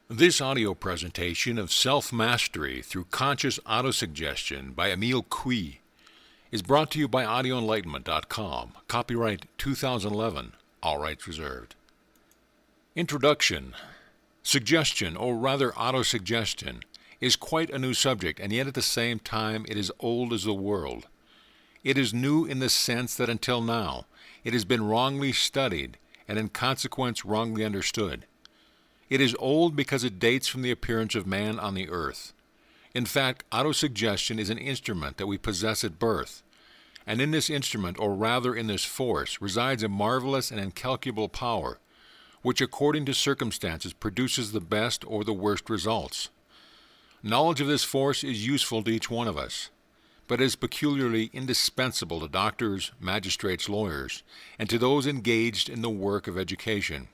This audio presentation of Self-Mastery Through Conscious Autosuggestion by Emile Coue is brought to you by AudioEnlightenment.com. Copyright 2011. All rights reserved. Introduction. Suggestion, or rather autosuggestion, is quite a new subject, and yet at the same time it is old as the world. It is new in the sense that until now it has been wrongly studied and in consequence wrongly understood. It is old because it dates from the appearance of man on the earth. In fact, autosuggestion is an instrument that we possess at birth. And in this instrument, or rather in this force, resides a marvelous and incalculable power, which according to circumstances produces the best or the worst results. Knowledge of this force is useful to each one of us, but is peculiarly indispensable to doctors, magistrates, lawyers, and to those engaged in the work of education.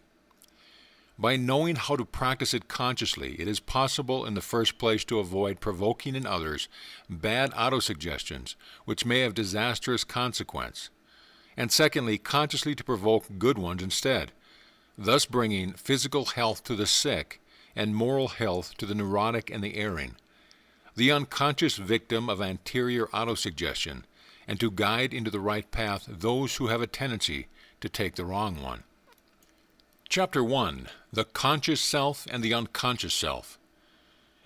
By knowing how to practice it consciously, it is possible in the first place to avoid provoking in others bad autosuggestions which may have disastrous consequence, and secondly, consciously to provoke good ones instead, thus bringing physical health to the sick and moral health to the neurotic and the erring, the unconscious victim of anterior autosuggestion, and to guide into the right path those who have a tendency to take the wrong one. Chapter 1. The Conscious Self and the Unconscious Self.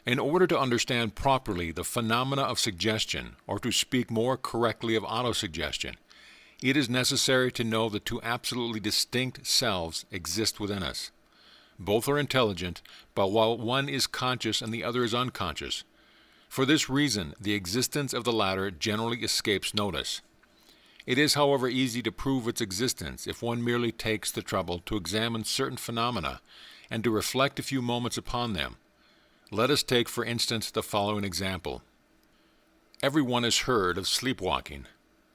In order to understand properly the phenomena of suggestion, or to speak more correctly of autosuggestion, it is necessary to know that two absolutely distinct selves exist within us. Both are intelligent, but while one is conscious and the other is unconscious. For this reason, the existence of the latter generally escapes notice. It is, however, easy to prove its existence if one merely takes the trouble to examine certain phenomena and to reflect a few moments upon them. Let us take, for instance, the following example. Everyone has heard of sleepwalking.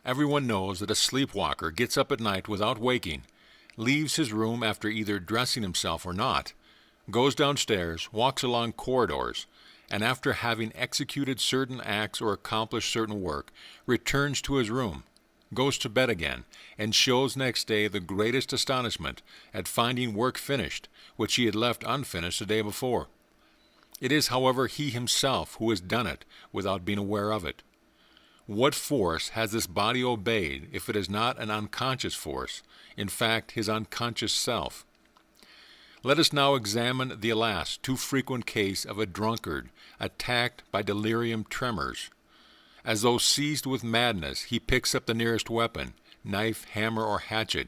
Everyone knows that a sleepwalker gets up at night without waking, leaves his room after either dressing himself or not, goes downstairs, walks along corridors, and after having executed certain acts or accomplished certain work, returns to his room, goes to bed again, and shows next day the greatest astonishment at finding work finished, which he had left unfinished the day before. It is, however, he himself who has done it without being aware of it. What force has this body obeyed if it is not an unconscious force, in fact, his unconscious self? Let us now examine the alas too frequent case of a drunkard attacked by delirium tremors. As though seized with madness, he picks up the nearest weapon, knife, hammer, or hatchet,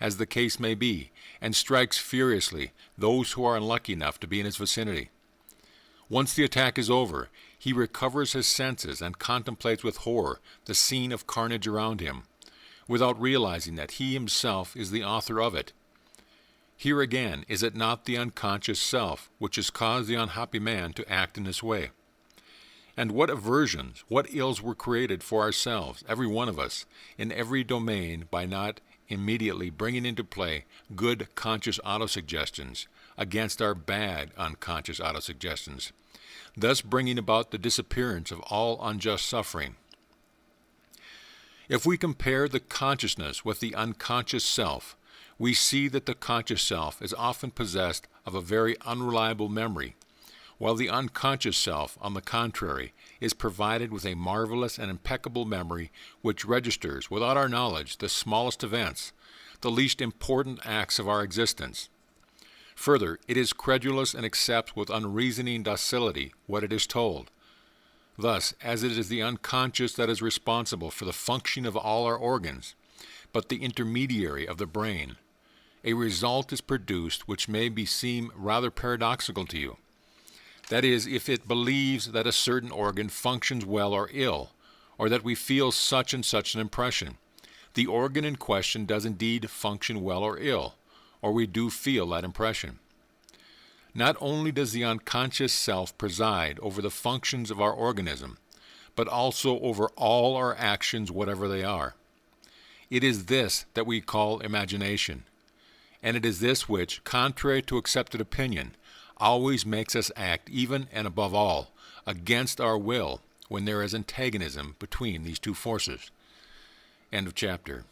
as the case may be, and strikes furiously those who are unlucky enough to be in his vicinity. Once the attack is over, he recovers his senses and contemplates with horror the scene of carnage around him, without realizing that he himself is the author of it. Here again, is it not the unconscious self which has caused the unhappy man to act in this way? And what aversions, what ills were created for ourselves, every one of us, in every domain by not immediately bringing into play good conscious autosuggestions against our bad unconscious autosuggestions, thus bringing about the disappearance of all unjust suffering. If we compare the consciousness with the unconscious self, we see that the conscious self is often possessed of a very unreliable memory, while the unconscious self, on the contrary, is provided with a marvelous and impeccable memory which registers, without our knowledge, the smallest events, the least important acts of our existence. Further, it is credulous and accepts with unreasoning docility what it is told. Thus, as it is the unconscious that is responsible for the function of all our organs, but the intermediary of the brain, a result is produced which may seem rather paradoxical to you. That is, if it believes that a certain organ functions well or ill, or that we feel such and such an impression, the organ in question does indeed function well or ill, or we do feel that impression. Not only does the unconscious self preside over the functions of our organism, but also over all our actions, whatever they are. It is this that we call imagination, and it is this which, contrary to accepted opinion, always makes us act even and above all against our will when there is antagonism between these two forces. End of chapter.